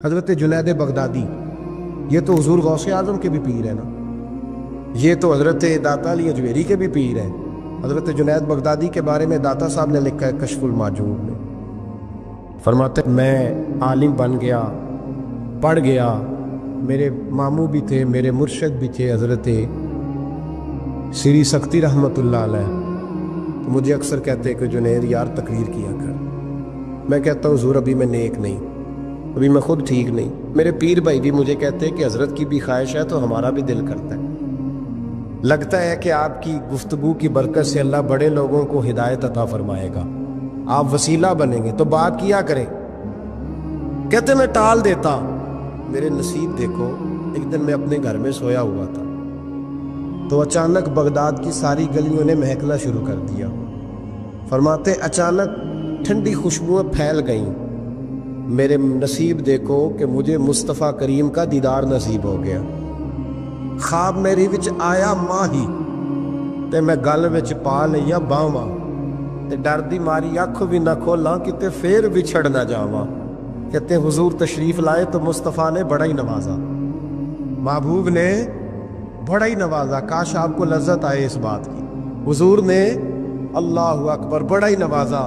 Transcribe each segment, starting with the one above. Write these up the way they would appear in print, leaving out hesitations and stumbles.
حضرت جنید بغدادی، یہ تو حضور غوث اعظم کے بھی پیر ہیں نا، یہ تو حضرت داتا علی اجمیری کے بھی پیر ہیں۔ حضرت جنید بغدادی کے بارے میں داتا صاحب نے لکھا ہے کشف الماجوب میں، فرماتے میں عالم بن گیا، پڑھ گیا، میرے ماموں بھی تھے، میرے مرشد بھی تھے حضرت سری سکتی رحمۃ اللہ علیہ، تو مجھے اکثر کہتے کہ جنید یار تقریر کیا کر۔ میں کہتا ہوں حضور ابھی میں نیک نہیں، ابھی میں خود ٹھیک نہیں۔ میرے پیر بھائی بھی مجھے کہتے ہیں کہ حضرت کی بھی خواہش ہے تو ہمارا بھی دل کرتا ہے، لگتا ہے کہ آپ کی گفتگو کی برکت سے اللہ بڑے لوگوں کو ہدایت عطا فرمائے گا، آپ وسیلہ بنیں گے تو بات کیا کریں۔ کہتے میں ٹال دیتا، میرے نصیب دیکھو، ایک دن میں اپنے گھر میں سویا ہوا تھا تو اچانک بغداد کی ساری گلیوں نے مہکنا شروع کر دیا۔ فرماتے اچانک ٹھنڈی خوشبوئیں پھیل گئیں، میرے نصیب دیکھو کہ مجھے مصطفیٰ کریم کا دیدار نصیب ہو گیا۔ خواب میری وچ آیا ماہی تے میں گل وچ پا لیا باواں تے ڈر دی ماری اکھ بھی نہ کھولاں کتے پھر بچھڑ نہ جاواں۔ کہتے ہیں حضور تشریف لائے تو مصطفیٰ نے بڑا ہی نوازا، محبوب نے بڑا ہی نوازا۔ کاش آپ کو لذت آئے اس بات کی، حضور نے اللہ اکبر بڑا ہی نوازا۔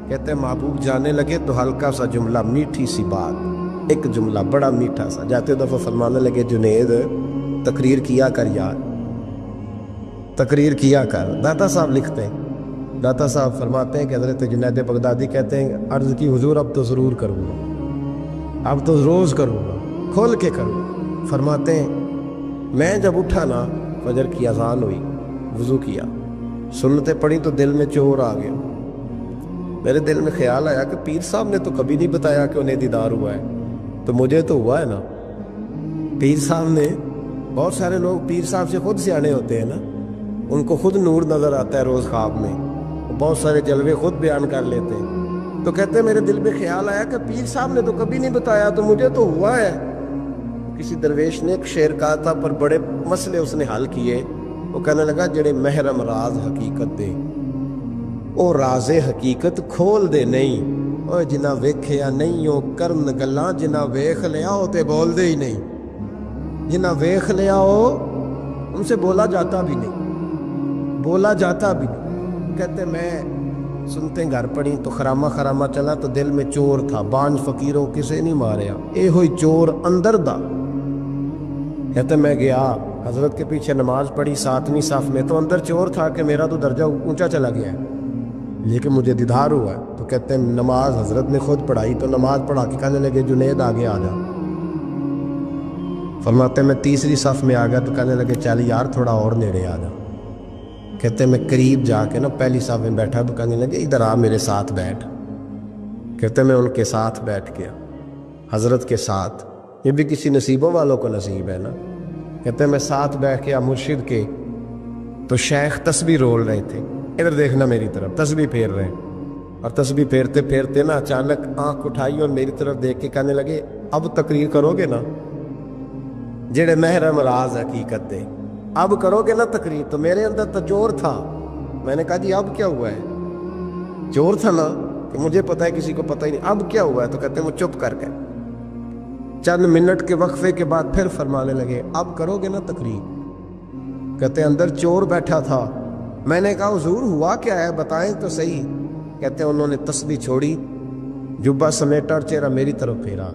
کہتے ہیں محبوب جانے لگے تو ہلکا سا جملہ، میٹھی سی بات، ایک جملہ بڑا میٹھا سا، جاتے دفعہ فرمانے لگے جنید تقریر کیا کر یار، تقریر کیا کر۔ داتا صاحب لکھتے ہیں، داتا صاحب فرماتے ہیں کہ حضرت جنید بغدادی کہتے ہیں عرض کی حضور اب تو ضرور کروں گا، اب تو روز کروں گا، کھول کے کروں۔ فرماتے ہیں میں جب اٹھا نا، فجر کی اذان ہوئی، وضو کیا، سنتیں پڑھی تو دل میں چور آ گیا۔ میرے دل میں خیال آیا کہ پیر صاحب نے تو کبھی نہیں بتایا کہ انہیں دیدار ہوا ہے، تو مجھے تو ہوا ہے نا۔ پیر صاحب نے، بہت سارے لوگ پیر صاحب سے خود سیانے ہوتے ہیں نا، ان کو خود نور نظر آتا ہے روز خواب میں، بہت سارے جلوے خود بیان کر لیتے ہیں۔ تو کہتے ہیں میرے دل میں خیال آیا کہ پیر صاحب نے تو کبھی نہیں بتایا، تو مجھے تو ہوا ہے۔ کسی درویش نے ایک شعر کہا تھا، پر بڑے مسئلے اس نے حل کیے۔ وہ کہنے لگا جڑے محرم راز حقیقت دے او راز حقیقت کھول دے نہیں، او جنہ ویکھیا نہیں او کرن گلاں، جنہ ویکھ لیا او تے بول دے ہی نہیں، جنہ ویکھ لیا او ان سے بولا جاتا بھی نہیں، بولا جاتا بھی نہیں۔ کہتے میں سنتے گھر پڑی تو خرامہ خرامہ چلا تو دل میں چور تھا، بانج فقیروں کسے نہیں ماریا، اے ہوئی چور اندر دا۔ کہتے میں گیا حضرت کے پیچھے نماز پڑھی 7ویں صف میں، تو اندر چور تھا کہ میرا تو درجہ اونچا چلا گیا ہے لیکن مجھے دیدار ہوا ہے۔ تو کہتے ہیں نماز حضرت نے خود پڑھائی، تو نماز پڑھا کے کہنے لگے جنید آگے آ جا۔ فرماتے میں 3ری صف میں آ گیا تو کہنے لگے چل یار تھوڑا اور نیڑے آ جا۔ کہتے میں قریب جا کے نا پہلی صف میں بیٹھا تو کہنے لگے ادھر آ میرے ساتھ بیٹھ۔ کہتے میں ان کے ساتھ بیٹھ گیا، حضرت کے ساتھ، یہ بھی کسی نصیبوں والوں کو نصیب ہے نا۔ کہتے میں ساتھ بیٹھ گیا مرشد کے، تو شیخ تسبیح رول رہے تھے، ادھر دیکھنا میری طرف، تسبیح پھیر رہے ہیں، اور تسبیح پھیرتے پھیرتے نا اچانک آنکھ اٹھائی اور میری طرف دیکھ کے کہنے لگے اب تقریر کرو گے نا، جڑے محرم راز حقیقت دے، اب کرو گے نا تقریر۔ تو میرے اندر تو چور تھا، میں نے کہا جی اب کیا ہوا ہے؟ چور تھا نا کہ مجھے پتا ہے کسی کو پتہ ہی نہیں، اب کیا ہوا ہے؟ تو کہتے ہیں وہ چپ کر گئے۔ چند منٹ کے وقفے کے بعد پھر فرمانے لگے اب کرو گے نا تقریر؟ کہتے ہیں اندر چور بیٹھا تھا، میں نے کہا حضور ہوا کیا ہے بتائیں تو صحیح۔ کہتے ہیں انہوں نے تسبیح چھوڑی، جبہ سمیٹا اور چہرہ میری طرف پھیرا،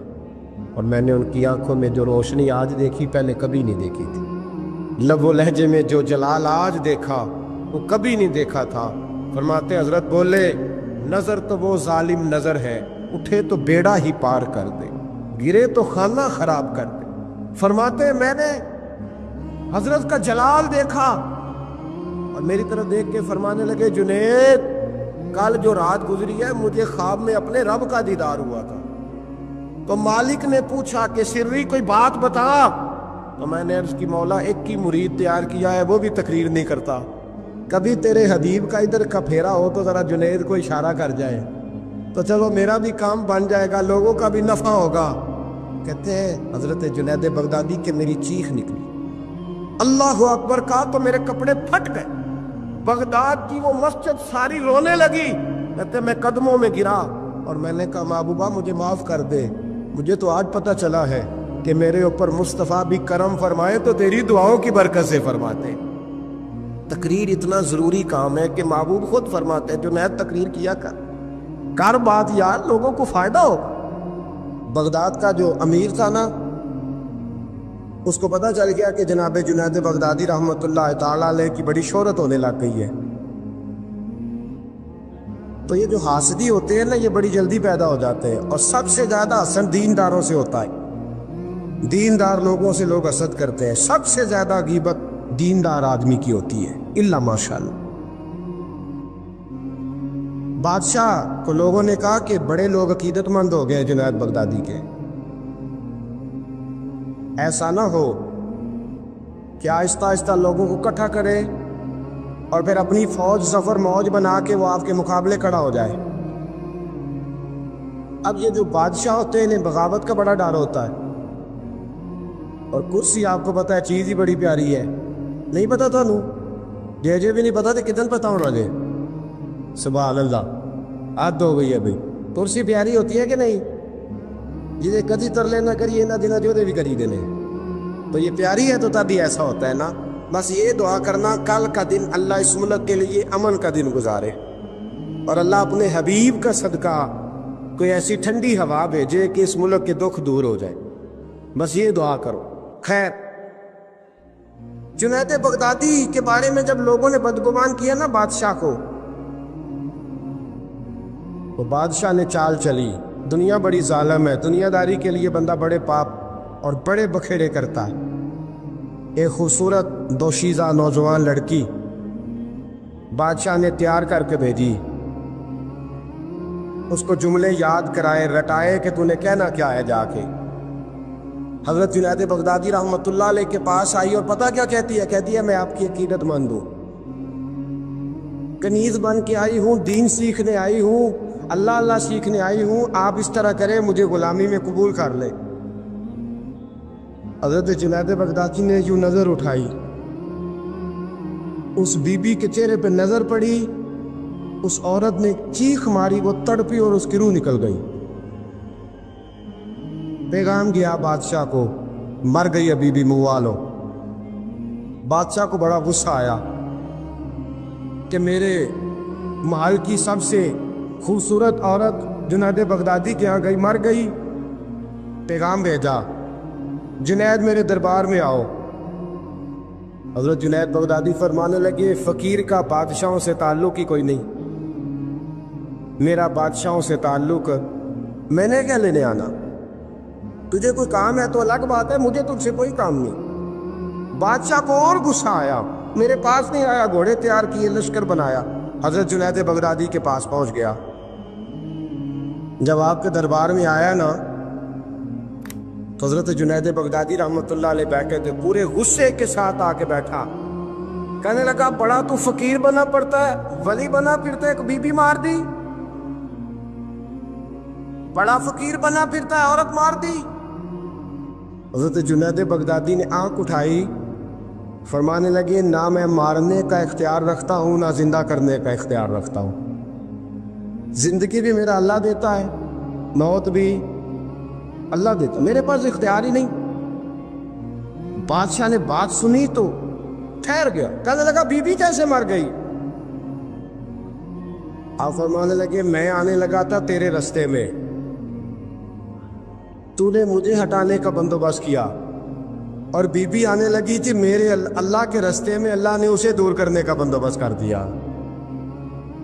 اور میں نے ان کی آنکھوں میں جو روشنی آج دیکھی پہلے کبھی نہیں دیکھی تھی، لب و لہجے میں جو جلال آج دیکھا وہ کبھی نہیں دیکھا تھا۔ فرماتے حضرت بولے نظر تو وہ ظالم نظر ہے، اٹھے تو بیڑا ہی پار کر دے، گرے تو خانہ خراب کر دے۔ فرماتے میں نے حضرت کا جلال دیکھا اور میری طرف دیکھ کے فرمانے لگے جنید کل جو رات گزری ہے مجھے خواب میں اپنے رب کا دیدار ہوا تھا، تو مالک نے پوچھا کہ سری کوئی بات بتا، تو میں نے عرض کی مولا ایک ہی مرید تیار کیا ہے وہ بھی تقریر نہیں کرتا، کبھی تیرے حبیب کا ادھر کا پھیرا ہو تو ذرا جنید کو اشارہ کر جائے تو چلو میرا بھی کام بن جائے گا، لوگوں کا بھی نفع ہوگا۔ کہتے ہیں حضرت جنید بغدادی کہ میری چیخ نکلی، اللہ اکبر کہا تو میرے کپڑے پھٹ گئے، بغداد کی وہ مسجد ساری رونے لگی۔ کہتے میں قدموں میں گرا اور میں نے کہا محبوبہ مجھے معاف کر دے، مجھے تو آج پتہ چلا ہے کہ میرے اوپر مصطفیٰ بھی کرم فرمائے تو تیری دعاؤں کی برکت سے فرماتے. تقریر اتنا ضروری کام ہے کہ محبوب خود فرماتے ہیں جنید تقریر کیا کر بات یار، لوگوں کو فائدہ ہو. بغداد کا جو امیر تھا نا، اس کو پتہ چل گیا کہ جناب جنید بغدادی رحمۃ اللہ تعالیٰ علیہ کی بڑی شہرت ہونے لگ گئی ہے. تو یہ جو حاسدی ہوتے ہیں نا، یہ بڑی جلدی پیدا ہو جاتے ہیں، اور سب سے زیادہ حسد دینداروں سے ہوتا ہے. دیندار لوگوں سے لوگ حسد کرتے ہیں. سب سے زیادہ غیبت دیندار آدمی کی ہوتی ہے، الا ماشاءاللہ. بادشاہ کو لوگوں نے کہا کہ بڑے لوگ عقیدت مند ہو گئے جنید بغدادی کے، ایسا نہ ہو کہ آہستہ آہستہ لوگوں کو اکٹھا کرے اور پھر اپنی فوج ظفر موج بنا کے وہ آپ کے مقابلے کھڑا ہو جائے. اب یہ جو بادشاہ ہوتے ہیں انہیں بغاوت کا بڑا ڈر ہوتا ہے، اور کرسی آپ کو پتہ ہے چیز ہی بڑی پیاری ہے. نہیں پتا تھا نو جے بھی نہیں پتا تھا کتن پتا ہوں رجے. سبحان اللہ، حد ہو گئی ہے بھائی. کرسی پیاری ہوتی ہے کہ نہیں؟ جسے کدی ترلے نہ کریے نہ دینا جو دے بھی کری دینے. تو یہ پیاری ہے تو تبھی ایسا ہوتا ہے نا. بس یہ دعا کرنا کل کا دن اللہ اس ملک کے لیے امن کا دن گزارے، اور اللہ اپنے حبیب کا صدقہ کوئی ایسی ٹھنڈی ہوا بھیجے کہ اس ملک کے دکھ دور ہو جائے. بس یہ دعا کرو. خیر، جنید بغدادی کے بارے میں جب لوگوں نے بدگمان کیا نا بادشاہ کو، تو بادشاہ نے چال چلی. دنیا بڑی ظالم ہے، دنیا داری کے لیے بندہ بڑے پاپ اور بڑے بکھیڑے کرتا ہے. ایک خوبصورت دوشیزہ نوجوان لڑکی بادشاہ نے تیار کر کے بھیجی. اس کو جملے یاد کرائے، رٹائے کہ تو نے کہنا کیا ہے. جا کے حضرت جنید بغدادی رحمۃ اللہ علیہ کے پاس آئی، اور پتہ کیا کہتی ہے؟ کہتی ہے میں آپ کی عقیدت مند ہوں، کنیز بن کے آئی ہوں، دین سیکھنے آئی ہوں، اللہ اللہ سیکھنے آئی ہوں. آپ اس طرح کریں، مجھے غلامی میں قبول کر لیں. حضرت جنید بغدادی نے یوں نظر اٹھائی، اس بی بی کے چہرے پہ نظر پڑی، اس عورت نے چیخ ماری، وہ تڑپی اور اس کی روح نکل گئی. پیغام گیا بادشاہ کو، مر گئی بی بی موالو. بادشاہ کو بڑا غصہ آیا کہ میرے محل کی سب سے خوبصورت عورت جنید بغدادی کے ہاں گئی، مر گئی. پیغام بھیجا، جنید میرے دربار میں آؤ. حضرت جنید بغدادی فرمانے لگے فقیر کا بادشاہوں سے تعلق ہی کوئی نہیں. میرا بادشاہوں سے تعلق، میں نے کیا لینے آنا؟ تجھے کوئی کام ہے تو الگ بات ہے، مجھے تجھ سے کوئی کام نہیں. بادشاہ کو اور غصہ آیا، میرے پاس نہیں آیا، گھوڑے تیار کیے، لشکر بنایا، حضرت جنید بغدادی کے پاس پہنچ گیا. جب آپ کے دربار میں آیا نا، تو حضرت جنید بغدادی رحمۃ اللہ علیہ بیٹھے تھے، پورے غصے کے ساتھ آ کے بیٹھا. کہنے لگا بڑا تو فقیر بنا پڑتا ہے، ولی بنا پھرتا ہے، ایک بی بی مار دی. بڑا فقیر بنا پھرتا ہے، عورت مار دی. حضرت جنید بغدادی نے آنکھ اٹھائی، فرمانے لگے نہ میں مارنے کا اختیار رکھتا ہوں، نہ زندہ کرنے کا اختیار رکھتا ہوں. زندگی بھی میرا اللہ دیتا ہے، موت بھی اللہ دیتا، میرے پاس اختیار ہی نہیں. بادشاہ نے بات سنی تو ٹھہر گیا، کہنے لگا بی بی کیسے مر گئی؟ آپ فرمانے لگے میں آنے لگا تھا تیرے رستے میں، تو نے مجھے ہٹانے کا بندوبست کیا، اور بی بی آنے لگی تھی میرے اللہ کے رستے میں، اللہ نے اسے دور کرنے کا بندوبست کر دیا.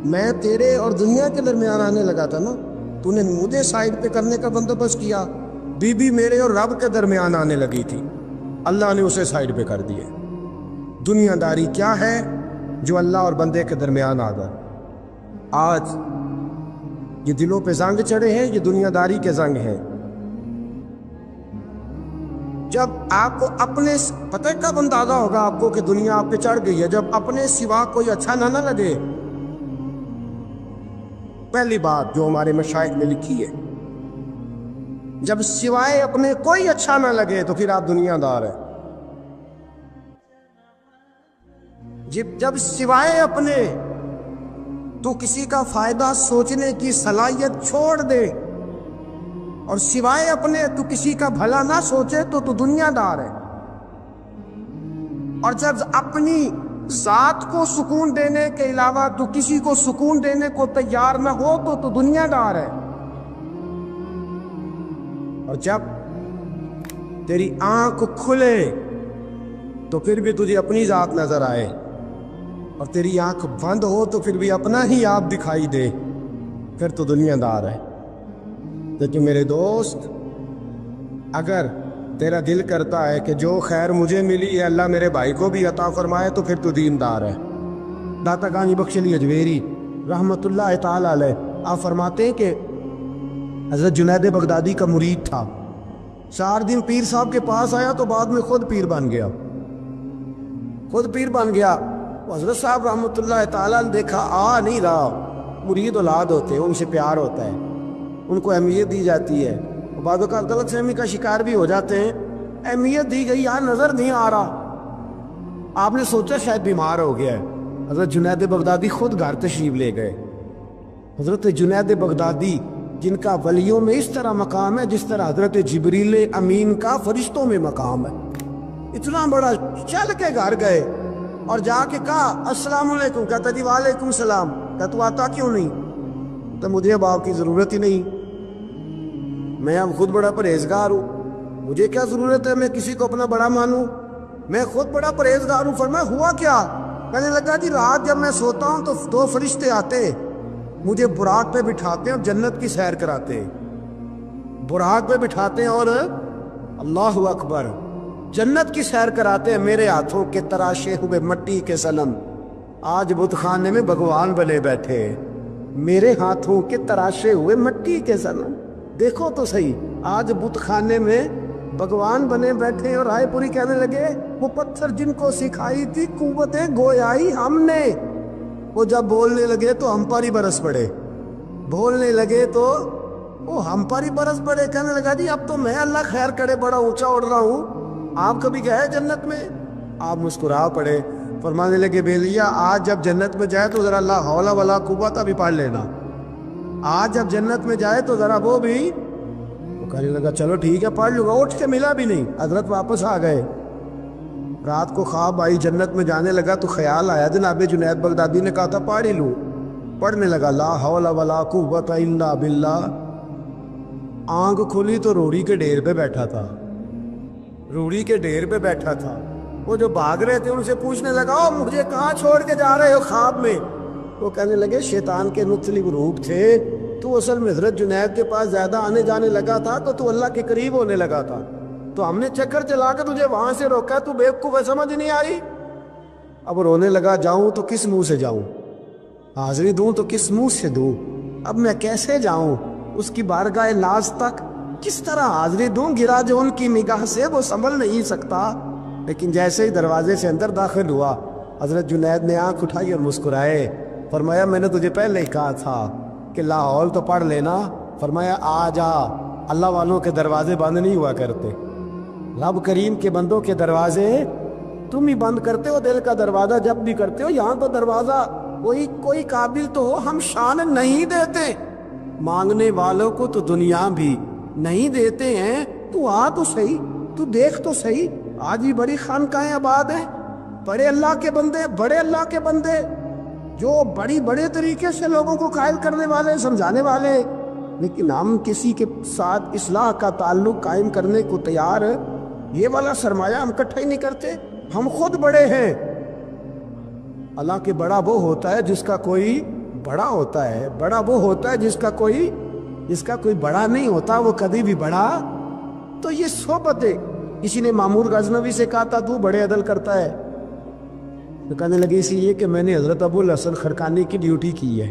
میں تیرے اور دنیا کے درمیان آنے لگا تھا نا، تو نے مجھے سائڈ پہ کرنے کا بندوبست کیا. بی بی میرے اور رب کے درمیان آنے لگی تھی، اللہ نے اسے سائڈ پہ کر دیے. دنیا داری کیا ہے جو اللہ اور بندے کے درمیان آ گئے. آج یہ دلوں پہ زنگ چڑھے ہیں، یہ دنیا داری کے زنگ ہیں. جب آپ کو اپنے پتہ کب اندازہ ہوگا آپ کو کہ دنیا آپ پہ چڑھ گئی ہے؟ جب اپنے سوا کوئی اچھا نہ لگے. پہلی بات جو ہمارے مشائخ نے لکھی ہے، جب سوائے اپنے کوئی اچھا نہ لگے تو پھر آپ دنیا دار ہیں. جب سوائے اپنے تو کسی کا فائدہ سوچنے کی صلاحیت چھوڑ دے اور سوائے اپنے تو کسی کا بھلا نہ سوچے تو دنیا دار ہے، اور جب اپنی ذات کو سکون دینے کے علاوہ تو کسی کو سکون دینے کو تیار نہ ہو تو دنیا دار ہے۔ اور جب تیری آنکھ کھلے تو پھر بھی تجھے اپنی ذات نظر آئے، اور تیری آنکھ بند ہو تو پھر بھی اپنا ہی آپ دکھائی دے، پھر تو دنیا دار ہے۔ لیکن میرے دوست، اگر تیرا دل کرتا ہے کہ جو خیر مجھے ملی ہے اللہ میرے بھائی کو بھی عطا فرمائے تو پھر تو دیندار ہے۔ داتا گانی بخش علی اجویری رحمت اللہ تعالی علیہ آپ فرماتے ہیں کہ حضرت جنید بغدادی کا مرید تھا، 4 دن پیر صاحب کے پاس آیا تو بعد میں خود پیر بن گیا، خود پیر بن گیا۔ حضرت صاحب رحمت اللہ تعالیٰ نے دیکھا آ نہیں رہا، مرید اولاد ہوتے ہیں، ان سے پیار ہوتا ہے، ان کو اہمیت دی جاتی ہے، بعض اوقات غلط فہمی کا شکار بھی ہو جاتے ہیں، اہمیت دی گئی یار نظر نہیں آ رہا، آپ نے سوچا شاید بیمار ہو گیا ہے۔ حضرت جنید بغدادی خود گھر تشریف لے گئے۔ حضرت جنید بغدادی جن کا ولیوں میں اس طرح مقام ہے جس طرح حضرت جبریل امین کا فرشتوں میں مقام ہے، اتنا بڑا، چل کے گھر گئے اور جا کے کہا السلام علیکم، کہتا جی وعلیکم السلام، کہتا تو آتا کیوں نہیں؟ تو مجھے اب آپ کی ضرورت ہی نہیں، میں اب خود بڑا پرہیزگار ہوں، مجھے کیا ضرورت ہے میں کسی کو اپنا بڑا مانوں، میں خود بڑا پرہیزگار ہوں۔ فرمایا ہوا کیا؟ کہنے لگا جی رات جب میں سوتا ہوں تو 2 فرشتے آتے مجھے براق پہ بٹھاتے ہیں اور جنت کی سیر کراتے ہیں، براق پہ بٹھاتے ہیں اور اللہ اکبر جنت کی سیر کراتے ہیں، میرے ہاتھوں کے تراشے ہوئے مٹی کے صنم آج بت خانے میں بھگوان بنے بیٹھے، میرے ہاتھوں کے تراشے ہوئے مٹی کے صنم، دیکھو تو صحیح آج بت خانے میں بھگوان بنے بیٹھے۔ اور رائے پوری کہنے لگے وہ پتھر جن کو سکھائی تھی قوتیں گویائی ہم نے، وہ جب بولنے لگے تو ہم پر ہی برس پڑے، بولنے لگے تو وہ ہم پر ہی برس پڑے۔ کہنے لگا جی اب تو میں اللہ خیر کرے بڑا اونچا اڑ رہا ہوں، آپ کبھی گئے جنت میں؟ آپ مسکرا پڑے، فرمانے لگے بیلیا آج جب جنت میں جائے تو ذرا لا حول ولا قوت بھی پڑھ لینا، آج جب جنت میں جائے تو ذرا وہ بھی۔ وہ کہنے لگا چلو ٹھیک ہے پڑھ لوں گا، اٹھ کے ملا بھی نہیں، حضرت واپس آ گئے۔ رات کو خواب آئی، جنت میں جانے لگا تو خیال آیا جناب جنید بغدادی نے کہا تھا پڑھ ہی لوں، پڑھنے لگا لا حول ولا قوت الا باللہ، آنکھ کھلی تو روڑی کے ڈھیر پہ بیٹھا تھا، روڑی کے ڈھیر پہ بیٹھا تھا۔ وہ جو بھاگ رہے تھے ان سے پوچھنے لگا او مجھے کہاں چھوڑ کے جا رہے ہو خواب میں؟ وہ کہنے لگے شیطان کے مختلف روپ تھے، تو اصل میں حضرت جنید کے پاس زیادہ آنے جانے لگا تھا تو اللہ کے قریب ہونے لگا تھا، تو ہم نے چکر چلا کے تجھے وہاں سے روکا، تو بیوقوف ہے سمجھ نہیں آئی۔ اب رونے لگا جاؤں تو کس منہ سے جاؤں، حاضری دوں تو کس منہ سے دوں، اب میں کیسے جاؤں اس کی بارگاہ ناز تک، کس طرح حاضری دوں، گرا جو ان کی نگاہ سے وہ سنبھل نہیں سکتا۔ لیکن جیسے ہی دروازے سے اندر داخل ہوا حضرت جنید نے آنکھ اٹھائی اور مسکرائے، فرمایا میں نے تجھے پہلے ہی کہا تھا کہ لاہور تو پڑھ لینا، فرمایا آ جا، اللہ والوں کے دروازے بند نہیں ہوا کرتے، رب کریم کے بندوں کے دروازے تم ہی بند کرتے ہو، دل کا دروازہ جب بھی کرتے ہو، یہاں تو دروازہ کوئی قابل تو ہو، ہم شان نہیں دیتے، مانگنے والوں کو تو دنیا بھی نہیں دیتے ہیں، تو آ تو صحیح، تو دیکھ تو صحیح، آج بھی بڑی خانقاہیں آباد ہیں، بڑے اللہ کے بندے، بڑے اللہ کے بندے جو بڑے طریقے سے لوگوں کو قائل کرنے والے، سمجھانے والے، لیکن ہم کسی کے ساتھ اصلاح کا تعلق قائم کرنے کو تیار، یہ والا سرمایہ ہم اکٹھا ہی نہیں کرتے، ہم خود بڑے ہیں۔ اللہ کے بڑا وہ ہوتا ہے جس کا کوئی بڑا ہوتا ہے، بڑا وہ ہوتا ہے جس کا کوئی بڑا نہیں ہوتا، وہ کبھی بھی بڑا۔ تو یہ صحبت ہے۔ کسی نے مامور غزنوی سے کہا تھا تو بڑے عدل کرتا ہے، تو کہنے لگے اسی لیے کہ میں نے حضرت ابو الحسن خرقانی کی ڈیوٹی کی ہے،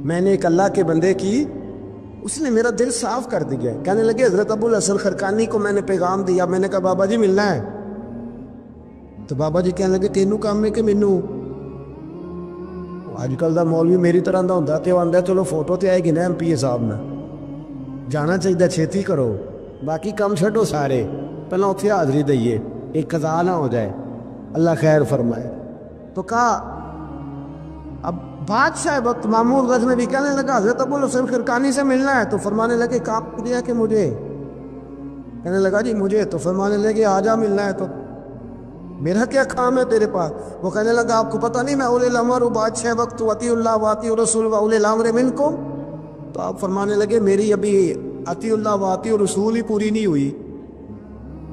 میں نے ایک اللہ کے بندے کی، اس نے میرا دل صاف کر دیا۔ کہنے لگے حضرت ابو الحسن خرقانی کو میں نے پیغام دیا، میں نے کہا بابا جی ملنا ہے، تو بابا جی کہنے لگے تینوں کام ہے کہ مینوں؟ آج کل دا مولوی میری طرح دا ہوندا تے آندا چلو فوٹو تے آئے گی نا ایم پی اے صاحب نے، جانا چاہیے چھیتی کرو، باقی کام چھڈو سارے، پہلے اتنے حاضری دئیے، ایک قضا نہ ہو جائے، اللہ خیر فرمائے۔ تو کہا اب بادشاہ وقت مامور غزنوی کہنے لگا حضرت ابو الحسن خرقانی سے ملنا ہے، تو فرمانے لگے کام دیا کہ مجھے، کہنے لگا جی مجھے، تو فرمانے لگے آجا ملنا ہے تو میرا کیا کام ہے تیرے پاس؟ وہ کہنے لگا آپ کو پتہ نہیں میں اولی الامر ہوں، بادشاہ وقت اطیع اللہ و اطیع الرسول و اولی الامر منکم؟ تو آپ فرمانے لگے میری ابھی اطیع اللہ و اطیع الرسول ہی پوری نہیں ہوئی،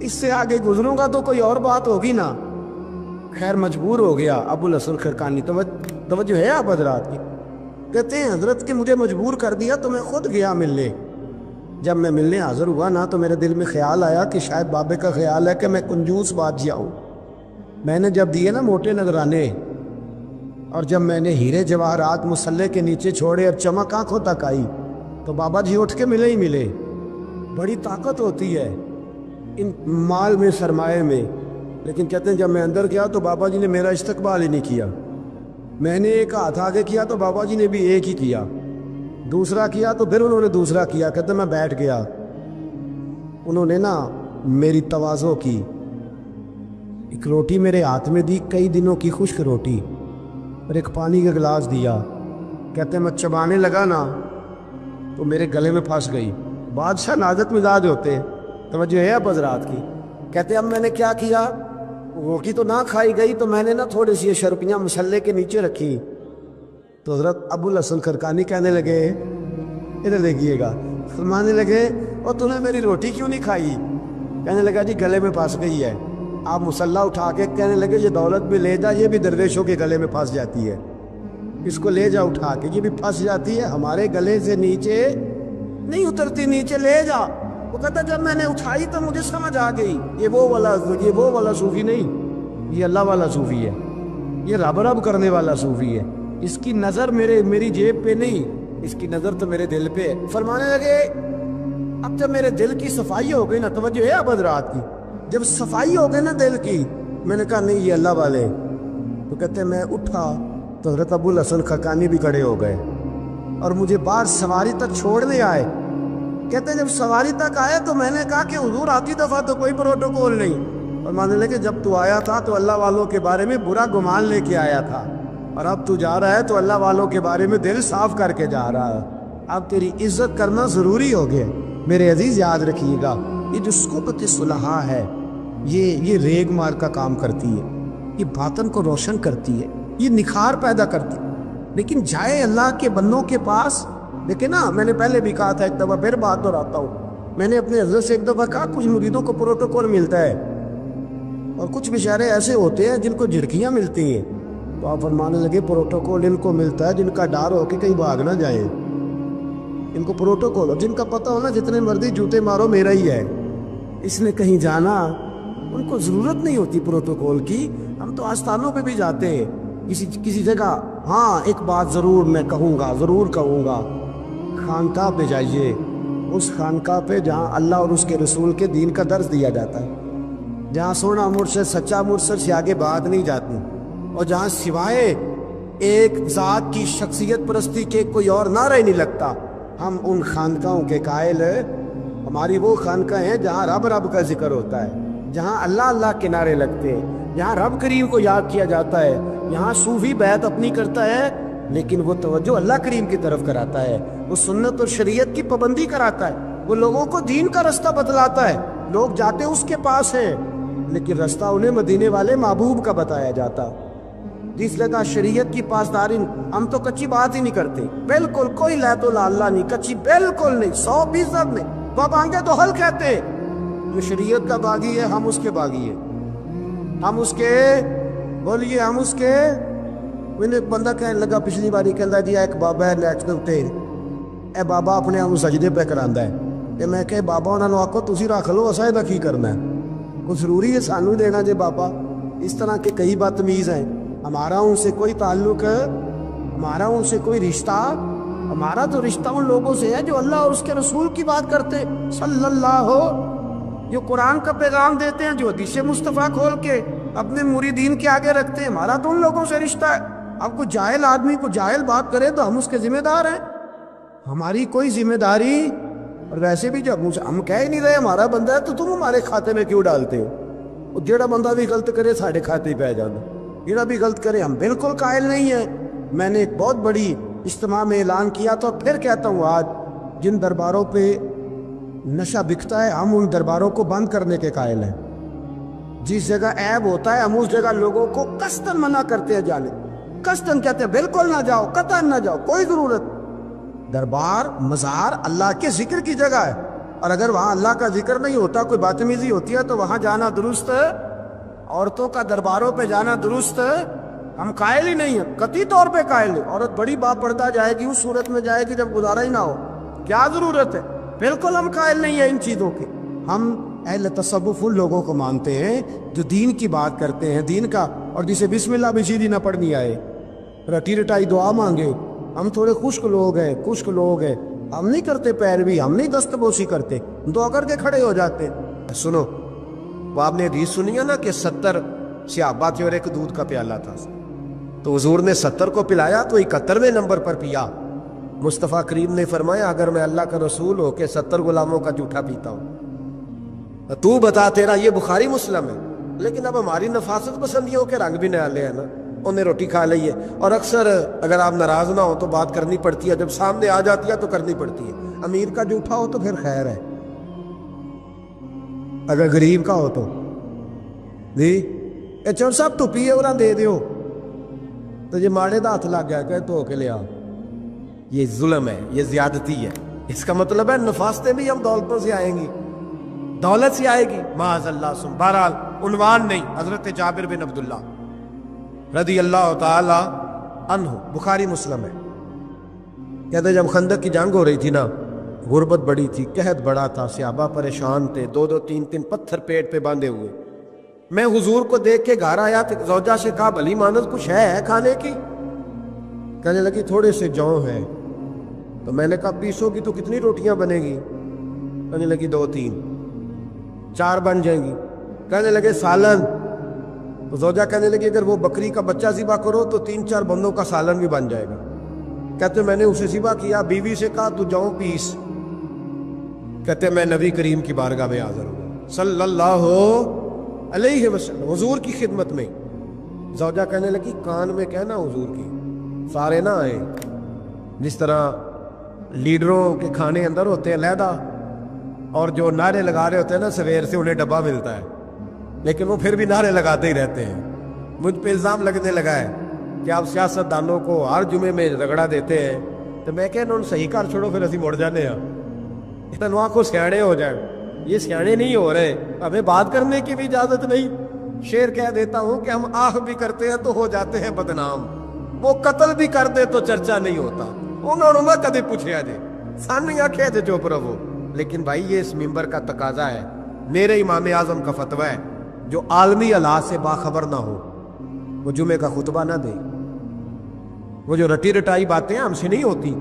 اس سے آگے گزروں گا تو کوئی اور بات ہوگی نا۔ خیر مجبور ہو گیا ابو الحسن خرقانی، توجہ ہے آپ حضرات کی، کہتے ہیں حضرت کہ مجھے مجبور کر دیا تو میں خود گیا ملنے۔ جب میں ملنے حاضر ہوا نا تو میرے دل میں خیال آیا کہ شاید بابے کا خیال ہے کہ میں کنجوس بادشاہ ہوں۔ میں نے جب دیے نا موٹے نذرانے، اور جب میں نے ہیرے جواہرات مسلح کے نیچے چھوڑے اور چمک آنکھوں تک آئی، تو بابا جی اٹھ کے ملے ہی ملے۔ بڑی طاقت ہوتی ہے ان مال میں، سرمایہ میں، لیکن کہتے ہیں جب میں اندر گیا تو بابا جی نے میرا استقبال ہی نہیں کیا۔ میں نے ایک ہاتھ آگے کیا تو بابا جی نے بھی ایک ہی کیا، دوسرا کیا تو پھر انہوں نے دوسرا کیا۔ کہتے ہیں میں بیٹھ گیا، انہوں نے نا میری تواضع کی، ایک روٹی میرے ہاتھ میں دی، کئی دنوں کی خشک روٹی، اور ایک پانی کا گلاس دیا۔ کہتے ہیں میں چبانے لگا نا تو میرے گلے میں پھنس گئی۔ بادشاہ نازک مزاج ہوتے ہیں، توجہ ہے اب حضرات کی۔ کہتے ہیں اب میں نے کیا کیا، روٹی تو نہ کھائی گئی تو میں نے نا تھوڑی سی شرپیاں مسلح کے نیچے رکھی۔ تو حضرت ابو الحسن خرقانی کہنے لگے، ادھر دیکھیے گا، فرمانے لگے اور تم نے میری روٹی کیوں نہیں کھائی؟ کہنے لگا جی گلے میں پھنس گئی ہے۔ آپ مسلح اٹھا کے کہنے لگے یہ دولت بھی لے جا، یہ بھی درویشوں کے گلے میں پھنس جاتی ہے، اس کو لے جا اٹھا کے، یہ بھی پھنس جاتی ہے، ہمارے گلے سے نیچے نہیں اترتی، نیچے لے جا۔ وہ کہتا جب میں نے اٹھائی تو مجھے سمجھ آ گئی یہ وہ والا صوفی نہیں، یہ اللہ والا صوفی ہے، یہ رب رب کرنے والا صوفی ہے، اس کی نظر میری جیب پہ نہیں، اس کی نظر تو میرے دل پہ ہے۔ فرمانے لگے اب جب میرے دل کی صفائی ہو گئی نا، توجہ ہے اب حضرات کی، جب صفائی ہو گئی نا دل کی، میں نے کہا نہیں یہ اللہ والے۔ تو کہتے ہیں میں اٹھا تو حضرت ابو الحسن خرقانی بھی کھڑے ہو گئے اور مجھے باہر سواری تک چھوڑنے آئے۔ کہتے ہیں جب سواری تک آئے تو میں نے کہا کہ حضور آتی دفعہ تو کوئی پروٹوکول نہیں، اور ماننے لگے جب تو آیا تھا تو اللہ والوں کے بارے میں برا گمان لے کے آیا تھا، اور اب تو جا رہا ہے تو اللہ والوں کے بارے میں دل صاف کر کے جا رہا ہے، اب تیری عزت کرنا ضروری ہو گیا۔ میرے عزیز یاد رکھیے گا، یہ جو صحبت صلحاء ہے یہ ریگ مار کا کام کرتی ہے، یہ باطن کو روشن کرتی ہے، یہ نکھار پیدا کرتی ہے۔ لیکن جائے اللہ کے بندوں کے پاس، لیکن نا میں نے پہلے بھی کہا تھا، ایک دفعہ پھر بات دہراتا ہوں، میں نے اپنے حضرت سے ایک دفعہ کہا کچھ مریدوں کو پروٹوکول ملتا ہے اور کچھ بیچارے ایسے ہوتے ہیں جن کو جھڑکیاں ملتی ہیں۔ تو آپ فرمانے لگے پروٹوکول ان کو ملتا ہے جن کا ڈر ہو کہ کہیں بھاگ نہ جائے، ان کو پروٹوکول ہو، جن کا پتہ ہونا جتنے مرضی جوتے مارو میرا ہی ہے، اس نے کہیں جانا، ان کو ضرورت نہیں ہوتی پروٹوکول کی۔ ہم تو آستانوں پہ بھی جاتے ہیں کسی جگہ، ہاں ایک بات ضرور میں ضرور کہوں گا، خانقاہ پہ جائیے، اس خانقاہ پہ جہاں اللہ اور اس کے رسول کے دین کا درس دیا جاتا ہے، جہاں سونا مرشد سچا مرشد سے آگے بات نہیں جاتی، اور جہاں سوائے ایک ذات کی شخصیت پرستی کے کوئی اور نعرہ ہی نہیں لگتا، ہم ان خانقاہوں کے قائل ہیں۔ ہماری وہ خانقاہ ہیں جہاں رب رب کا ذکر ہوتا ہے، جہاں اللہ اللہ کے نعرے لگتے ہیں، جہاں رب کریم کو یاد کیا جاتا ہے، یہاں صوفی بیعت اپنی کرتا ہے لیکن وہ توجہ اللہ کریم کی طرف کراتا ہے، وہ سنت اور شریعت کی پابندی کراتا ہے، وہ لوگوں کو دین کا رستہ بتلاتا ہے۔ لوگ جاتے اس کے پاس ہیں لیکن رستہ انہیں مدینے والے محبوب کا بتایا جاتا۔ جس لگا شریعت کی پاسداری، ہم تو کچی بات ہی نہیں کرتے، بالکل کوئی لے تو اللہ نہیں، کچی بالکل نہیں، 100% نہیں، وہ مانگے تو حل کہتے ہیں۔ جو شریعت کا باغی ہے ہم اس کے باغی ہیں، ہم اس کے بولیے، ہم اس کے۔ میں نے ایک بندہ کہنے لگا پچھلی باری، کہندا جی ایک بابا ہے نیٹ دے اوتے، اے بابا اپنے آپ سجدے پہ کراندا ہے، تے میں کہ بابا انہاں نوں آکھو تسی رکھ لو، اساں دا کی کرنا ہے، کوئی ضروری ہے سانوں دینا جے بابا؟ اس طرح کے کئی بدتمیز ہیں، ہمارا ان سے کوئی تعلق، ہمارا ان سے کوئی رشتہ، ہمارا تو رشتہ ان لوگوں سے ہے جو اللہ اور اس کے رسول کی بات کرتے صلی اللہ ہو، جو قرآن کا پیغام دیتے ہیں، جو حدیث مصطفیٰ کھول کے اپنے مریدین کے آگے رکھتے ہیں، ہمارا تو ان لوگوں سے رشتہ ہے۔ اب کوئی جاہل آدمی کو جاہل بات کرے تو ہم اس کے ذمہ دار ہیں، ہماری کوئی ذمہ داری۔ اور ویسے بھی جب ہم کہہ ہی نہیں رہے ہمارا بندہ ہے تو تم ہمارے کھاتے میں کیوں ڈالتے ہو؟ جیڑا بندہ بھی غلط کرے ساڑھے کھاتے پہ جانا، جیڑا بھی غلط کرے، ہم بالکل قائل نہیں ہیں میں نے ایک بہت بڑی اجتماع میں اعلان کیا تو پھر کہتا ہوں، آج جن درباروں پہ نشہ بکتا ہے ہم ان درباروں کو بند کرنے کے قائل ہیں۔ جس جگہ عیب ہوتا ہے ہم اس جگہ لوگوں کو قصداً منع کرتے ہیں جانے، قصداً کہتے ہیں بالکل نہ جاؤ، قطعاً نہ جاؤ، کوئی ضرورت۔ دربار مزار اللہ کے ذکر کی جگہ ہے، اور اگر وہاں اللہ کا ذکر نہیں ہوتا، کوئی بدتمیزی ہوتی ہے تو وہاں جانا درست ہے؟ عورتوں کا درباروں پہ جانا درست ہے؟ ہم قائل ہی نہیں ہیں، قطعی طور پہ قائل ہیں۔ عورت بڑی باپ پردہ جائے گی، اس صورت میں جائے گی جب گزارا ہی نہ ہو، کیا ضرورت ہے؟ بالکل ہم قائل نہیں ہیں ان چیزوں کے۔ ہم اہل تصوف ان لوگوں کو مانتے ہیں جو دین کی بات کرتے ہیں، دین کا، اور جسے بسم اللہ بھی سیدھی نہ پڑھنی آئے، رٹی رٹائی دعا مانگے۔ ہم تھوڑے خشک لوگ ہیں، ہم نہیں کرتے پیروی، ہم نہیں دست بوسی کرتے، دعا کر کے کھڑے ہو جاتے ہیں۔ سنو، وہ آپ نے حدیث سنی ہے نا کہ 70 صحابہ تھے اور ایک دودھ کا پیالہ تھا، تو حضور نے 70 کو پلایا تو 71ویں نمبر پر پیا۔ مصطفیٰ کریم نے فرمایا اگر میں اللہ کا رسول ہو کے 70 غلاموں کا جھوٹا پیتا ہوں تو بتا تیرا، یہ بخاری مسلم ہے۔ لیکن اب ہماری نفاست پسندیوں کے رنگ بھی نالے ہیں نا، انہیں روٹی کھا لئیے، اور اکثر اگر آپ ناراض نہ ہو تو بات کرنی پڑتی ہے، جب سامنے آ جاتی ہے تو کرنی پڑتی ہے۔ امیر کا جھوٹا ہو تو پھر خیر ہے، اگر غریب کا ہو تو جی چور صاحب تو پیے اور دے دیو، تو یہ ماڑے دا ہاتھ لگ گیا کہ تو کے لیا، یہ ظلم ہے، یہ زیادتی ہے۔ اس کا مطلب ہے نفاستیں بھی ہم دولتوں سے آئیں گی، دولت سے آئے گی، معاذ اللہ سن۔ بہرحال عنوان نہیں، حضرت جابر بن عبداللہ رضی اللہ تعالی عنہ، بخاری مسلم ہے، کہتے ہیں جب خندق کی جنگ ہو رہی تھی نا، غربت بڑی تھی، قحط بڑا تھا، صحابہ پریشان تھے، 2-2 3-3 پتھر پیٹ پہ باندھے ہوئے۔ میں حضور کو دیکھ کے گھر آیا تو زوجہ سے کہا بھلی مانت کچھ ہے کھانے کی؟ کہنے لگی تھوڑے سے جو ہیں۔ تو میں نے کہا پیسو گی تو کتنی روٹیاں بنے گی؟ کہنے لگی 2-3، 4 بن جائیں گی۔ کہنے لگے سالن؟ تو زوجہ کہنے لگی اگر وہ بکری کا بچہ ذبح کرو تو 3-4 بندوں کا سالن بھی بن جائے گا۔ کہتے میں نے اسے ذبح کیا، بیوی سے کہا تو جاؤ پیس۔ کہتے میں نبی کریم کی بارگاہ میں حاضر ہوں صلی اللہ علیہ وسلم، حضور کی خدمت میں۔ زوجہ کہنے لگی کان میں کہنا حضور کی، سارے نہ آئے، جس طرح لیڈروں کے کھانے اندر ہوتے ہیں علیحدہ، اور جو نعرے لگا رہے ہوتے ہیں نا سویر سے انہیں ڈبہ ملتا ہے، لیکن وہ پھر بھی نعرے لگاتے ہی رہتے ہیں۔ مجھ پہ الزام لگنے لگا ہے کہ آپ سیاست دانوں کو ہر جمعے میں رگڑا دیتے ہیں، تو میں کہنا ان صحیح کر چھوڑو پھر اسی مڑ جانے ہیں، اتنا کو سیاڑے ہو جائیں۔ یہ سیاڑے نہیں ہو رہے، ہمیں بات کرنے کی بھی اجازت نہیں۔ شعر کہہ دیتا ہوں کہ ہم آہ بھی کرتے ہیں تو ہو جاتے ہیں بدنام، وہ قتل بھی کر دے تو چرچا نہیں ہوتا۔ انہوں نے کدے پوچھا جے سانیاں کہہ دے چوپ رہو۔ لیکن بھائی یہ اس ممبر کا تقاضا ہے، میرے امام اعظم کا فتویٰ ہے، جو عالمی حالات سے باخبر نہ ہو وہ جمعے کا خطبہ نہ دے۔ وہ جو رٹی رٹائی باتیں ہم سے نہیں ہوتی،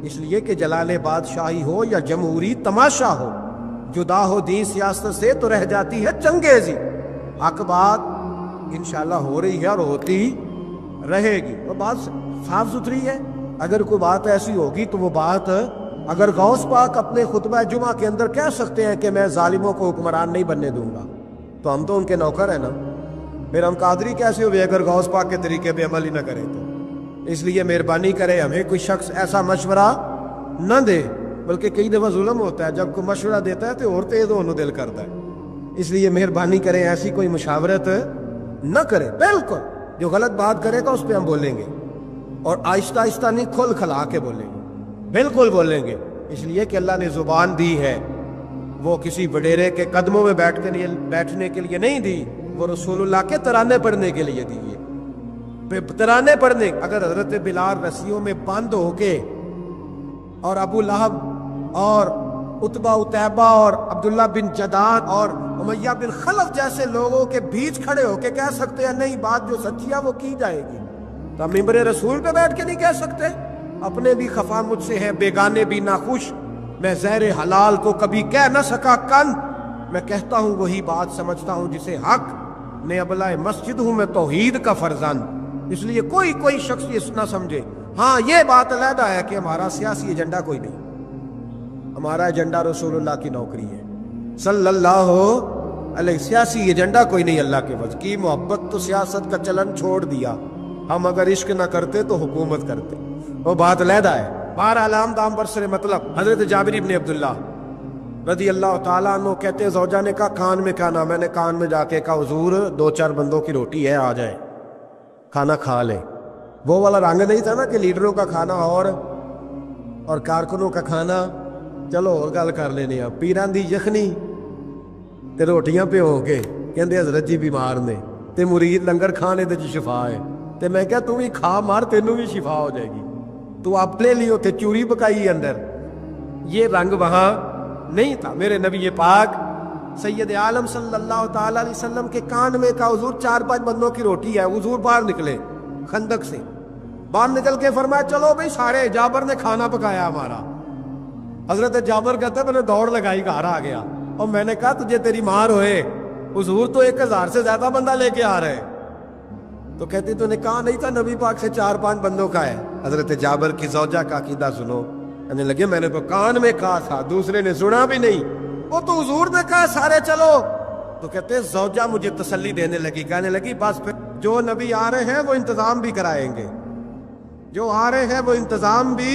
اس لیے کہ جلال بادشاہی ہو یا جمہوری تماشا ہو، جدا ہو دین سیاست سے تو رہ جاتی ہے چنگیزی۔ حق بات انشاءاللہ ہو رہی ہے اور ہوتی رہے گی، وہ بات صاف ستھری ہے۔ اگر کوئی بات ایسی ہوگی تو وہ بات، اگر غوث پاک اپنے خطبہ جمعہ کے اندر کہہ سکتے ہیں کہ میں ظالموں کو حکمران نہیں بننے دوں گا، تو ہم تو ان کے نوکر ہیں نا، پھر ہم قادری کیسے ہوئے اگر غوث پاک کے طریقے پہ عمل ہی نہ کریں تو؟ اس لیے مہربانی کرے ہمیں کوئی شخص ایسا مشورہ نہ دے، بلکہ کئی دفعہ ظلم ہوتا ہے، جب کوئی مشورہ دیتا ہے تو اور تیز ہونے دل کرتا ہے۔ اس لیے مہربانی کریں ایسی کوئی مشاورت نہ کرے، بالکل جو غلط بات کرے گا اس پہ ہم بولیں گے، اور آہستہ آہستہ نہیں، کھل کھلا کے بولیں گے، بالکل بولیں گے، اس لیے کہ اللہ نے زبان دی ہے، وہ کسی وڈیرے کے قدموں میں بیٹھنے کے لیے نہیں دی، وہ رسول اللہ کے ترانے پڑھنے کے لیے دی ہے۔ ترانے پڑھنے، اگر حضرت بلال رسیوں میں بند ہو کے اور ابو لہب اور عتبہ اتیبہ اور عبداللہ بن جدان اور امیہ بن خلف جیسے لوگوں کے بیچ کھڑے ہو کے کہہ سکتے ہیں نہیں بات جو سچی ہے وہ کی جائے گی، تو ہم ممبر رسول پہ بیٹھ کے نہیں کہہ سکتے؟ اپنے بھی خفا مجھ سے ہیں، بیگانے بھی ناخوش، میں زہر حلال کو کبھی کہہ نہ سکا کن، میں کہتا ہوں وہی بات سمجھتا ہوں جسے حق، میں ابلہ مسجد ہوں، میں توحید کا فرزند۔ اس لیے کوئی شخص یہ نہ سمجھے، ہاں یہ بات علیحدہ ہے کہ ہمارا سیاسی ایجنڈا کوئی نہیں، ہمارا ایجنڈا رسول اللہ کی نوکری ہے صلی اللہ علیہ، سیاسی ایجنڈا کوئی نہیں، اللہ کے وجہ کی محبت تو سیاست کا چلن چھوڑ دیا، ہم اگر عشق نہ کرتے تو حکومت کرتے، وہ بات علیحدہ ہے۔ بہرحال دام برسر مطلب حضرت جابر ابن عبداللہ رضی اللہ تعالیٰ عنہ کہتے ہیں زوجہ نے کہا کان میں کھانا، میں نے کان میں جا کے کہا حضور 2-4 بندوں کی روٹی ہے، آ جائے کھانا کھا لے۔ وہ والا رنگ نہیں تھا نا کہ لیڈروں کا کھانا اور کارکنوں کا کھانا چلو اور گل کر لینے، پیران دی یخنی تے روٹیاں پہ ہو کے کہندے حضرت جی بیمار نے تے مرید لنگر کھانے دے شفا ہے، تے میں کہا تم ہی کھا مار تینوں بھی شفا ہو جائے گی، تو اپنے لیے تے چوری پکائی اندر۔ یہ رنگ وہاں نہیں تھا۔ میرے نبی پاک سید عالم صلی اللہ تعالی علیہ وسلم کے کان میں کہا حضور 4-5 بندوں کی روٹی ہے۔ حضور باہر نکلے خندق سے، باہر نکل کے فرمایا چلو بھئی سارے، جابر نے کھانا پکایا ہمارا۔ حضرت جابر کہتے میں نے دوڑ لگائی، گھر آ گیا اور میں نے کہا تجھے تیری مار ہوئے، حضور تو 1000 سے زیادہ بندہ لے کے آ رہے۔ تو کہتی تو نے کہا نہیں تھا نبی پاک سے 4-5 بندوں کا ہے۔ حضرت جابر کی زوجہ کا عقیدہ سنو، کہنے لگے میں نے تو کان میں کہا تھا، دوسرے نے سنا بھی نہیں، وہ تو حضور نے کہا سارے چلو۔ تو کہتے زوجہ مجھے تسلی دینے لگی، کہنے لگی بس پھر جو نبی آ رہے ہیں وہ انتظام بھی کرائیں گے، جو آ رہے ہیں وہ انتظام بھی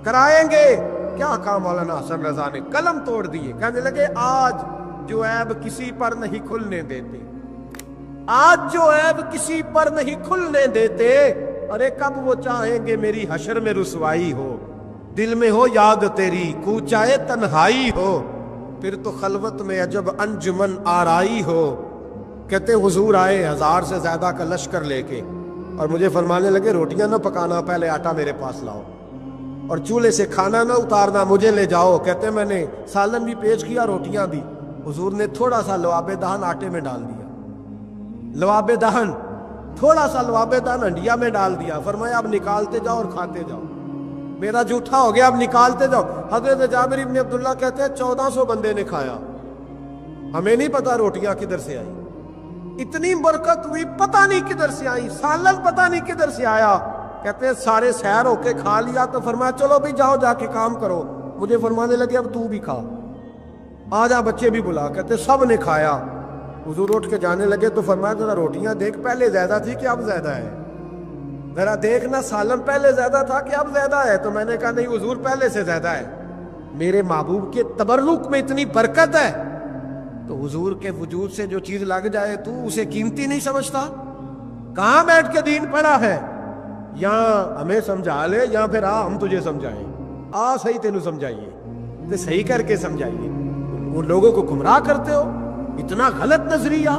کرائیں گے۔ کیا کہا مولانا حسن رضا نے؟ قلم توڑ دیے، کہنے لگے آج جو عیب کسی پر نہیں کھلنے دیتے، آج جو عیب کسی پر نہیں کھلنے دیتے، ارے کب وہ چاہیں گے میری حشر میں رسوائی ہو، دل میں ہو یاد تیری کوچائے تنہائی ہو، پھر تو خلوت میں عجب انجمن آرائی ہو۔ کہتے حضور آئے 1000 سے زیادہ کا لشکر لے کے اور مجھے فرمانے لگے روٹیاں نہ پکانا، پہلے آٹا میرے پاس لاؤ، اور چولہے سے کھانا نہ اتارنا، مجھے لے جاؤ۔ کہتے میں نے سالن بھی پیش کیا، روٹیاں بھی، حضور نے تھوڑا سا لواب دہن آٹے میں ڈال دیا، لواب دہن تھوڑا سا لواب دہن ہنڈیا میں ڈال دیا، فرمایا اب نکالتے جاؤ اور کھاتے جاؤ، میرا جھوٹا ہو گیا اب نکالتے جاؤ۔ حضرت جابر ابن عبداللہ کہتے ہیں 1400 بندے نے کھایا، ہمیں نہیں پتا روٹیاں کدھر سے آئی، اتنی برکت ہوئی پتہ نہیں کدھر سے آئی، سالن پتہ نہیں کدھر سے آیا۔ کہتے ہیں سارے سیر ہو کے کھا لیا تو فرمایا چلو بھی جاؤ جا کے کام کرو، مجھے فرمانے لگے اب تو بھی کھا، آ جا بچے بھی بلا۔ کہتے سب نے کھایا، حضور اٹھ کے جانے لگے تو فرمایا ذرا روٹیاں دیکھ پہلے زیادہ تھی کہ اب زیادہ ہے، ذرا دیکھنا سالن پہلے زیادہ تھا کہ اب زیادہ ہے۔ تو میں نے کہا نہیں حضور پہلے سے زیادہ ہے، میرے محبوب کے تبرک میں اتنی برکت ہے، تو حضور کے وجود سے جو چیز لگ جائے تو اسے قیمتی نہیں سمجھتا؟ کہاں بیٹھ کے دین پڑھا ہے؟ یا ہمیں سمجھا لے یا پھر ہم تجھے سمجھائیں، صحیح تینوں سمجھائیے تو صحیح کر کے سمجھائیے۔ ان لوگوں کو گمراہ کرتے ہو، اتنا غلط نظریہ،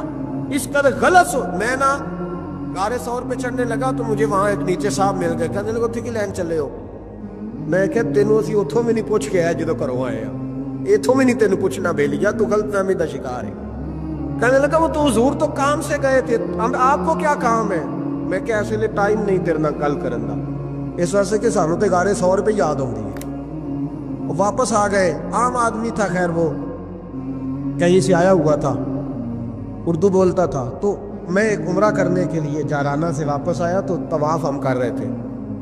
اس قدر غلط میں نا غار ثور پہ چڑھنے لگا تو مجھے وہاں ایک نیچے صاحب مل گئے، کہنے لگے اتنے کی لین چلے ہو؟ میں کہ تینوں اسی اتھوں میں نہیں پوچھ کے آیا جدو کرو آئے ہیں، اتھوں میں نہیں تینوں پوچھنا بے لیا، تو غلط فہمی دا شکار ہے۔ کہنے لگا وہ تو حضور تو کام سے گئے تھے، آپ کو کیا کام ہے؟ میں کہ ایسے لئے ٹائم نہیں تیرے نہ گل کرن دا، اس واسطے کہ سانوں تے غار ثور پہ یاد ہوں دی۔ واپس آ گئے، عام آدمی تھا، خیر وہ کہیں سے آیا ہوا تھا، اردو بولتا تھا، تو میں ایک عمرہ کرنے کے لیے جارانہ سے واپس آیا تو طواف ہم کر رہے تھے،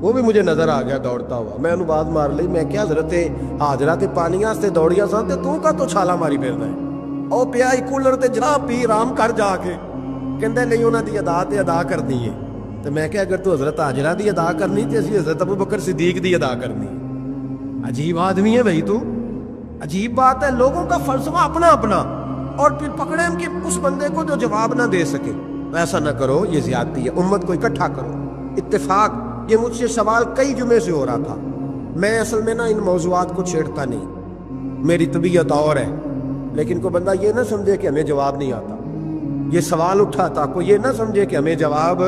وہ بھی مجھے نظر آ گیا دوڑتا ہوا، میں انہوں بات مار لی، میں کیا حضرت حاضرہ تے پانیاں سے دوڑیاں سان تے تو کا تو چھالا ماری پھردا ہے، او پیا ہی کولر تے جا پی رام کر جا کے، کہندے نہیں انہاں دی ادا تے ادا کرنی ہے۔ تو میں کہ اگر تو حضرت حاجرہ دی ادا کرنی تے اسی حضرت ابوبکر صدیق دی ادا کرنی ہے۔ عجیب آدمی ہے بھائی تو، عجیب بات ہے، لوگوں کا فلسفہ اپنا اپنا، اور پھر پکڑیں کہ اس بندے کو جو جواب نہ دے سکے۔ ایسا نہ کرو، یہ زیادتی ہے، امت کو اکٹھا کرو، اتفاق۔ یہ مجھ سے سوال کئی جمعے سے ہو رہا تھا، میں اصل میں نا ان موضوعات کو چھیڑتا نہیں، میری طبیعت اور ہے، لیکن کوئی بندہ یہ نہ سمجھے کہ ہمیں جواب نہیں آتا، یہ سوال اٹھا تھا، کوئی یہ نہ سمجھے کہ ہمیں جواب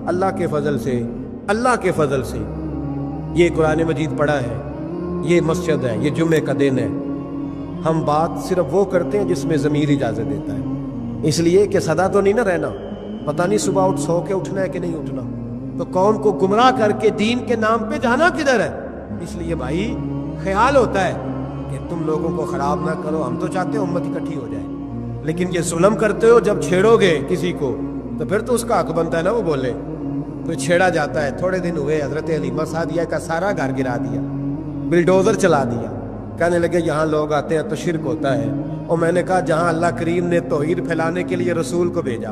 اللہ کے فضل سے، اللہ کے فضل سے۔ یہ قرآن مجید پڑھا ہے، یہ مسجد ہے، یہ جمعے کا دن ہے، ہم بات صرف وہ کرتے ہیں جس میں ضمیر اجازت دیتا ہے، اس لیے کہ سدا تو نہیں نہ رہنا، پتہ نہیں صبح اٹھ سو کے اٹھنا ہے کہ نہیں اٹھنا، تو قوم کو گمراہ کر کے دین کے نام پہ جانا کدھر ہے؟ اس لیے بھائی خیال ہوتا ہے کہ تم لوگوں کو خراب نہ کرو، ہم تو چاہتے ہیں امت اکٹھی ہو جائے، لیکن یہ ظلم کرتے ہو، جب چھیڑو گے کسی کو تو پھر تو اس کا حق بنتا ہے نا وہ بولے، تو چھیڑا جاتا ہے۔ تھوڑے دن ہوئے حضرت حلیمہ سعدیہ کا سارا گھر گرا دیا، بلڈوزر چلا دیا، کہنے لگے یہاں لوگ آتے ہیں تو شرک ہوتا ہے، اور میں نے کہا جہاں اللہ کریم نے توحید پھیلانے کے لیے رسول کو بھیجا،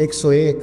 101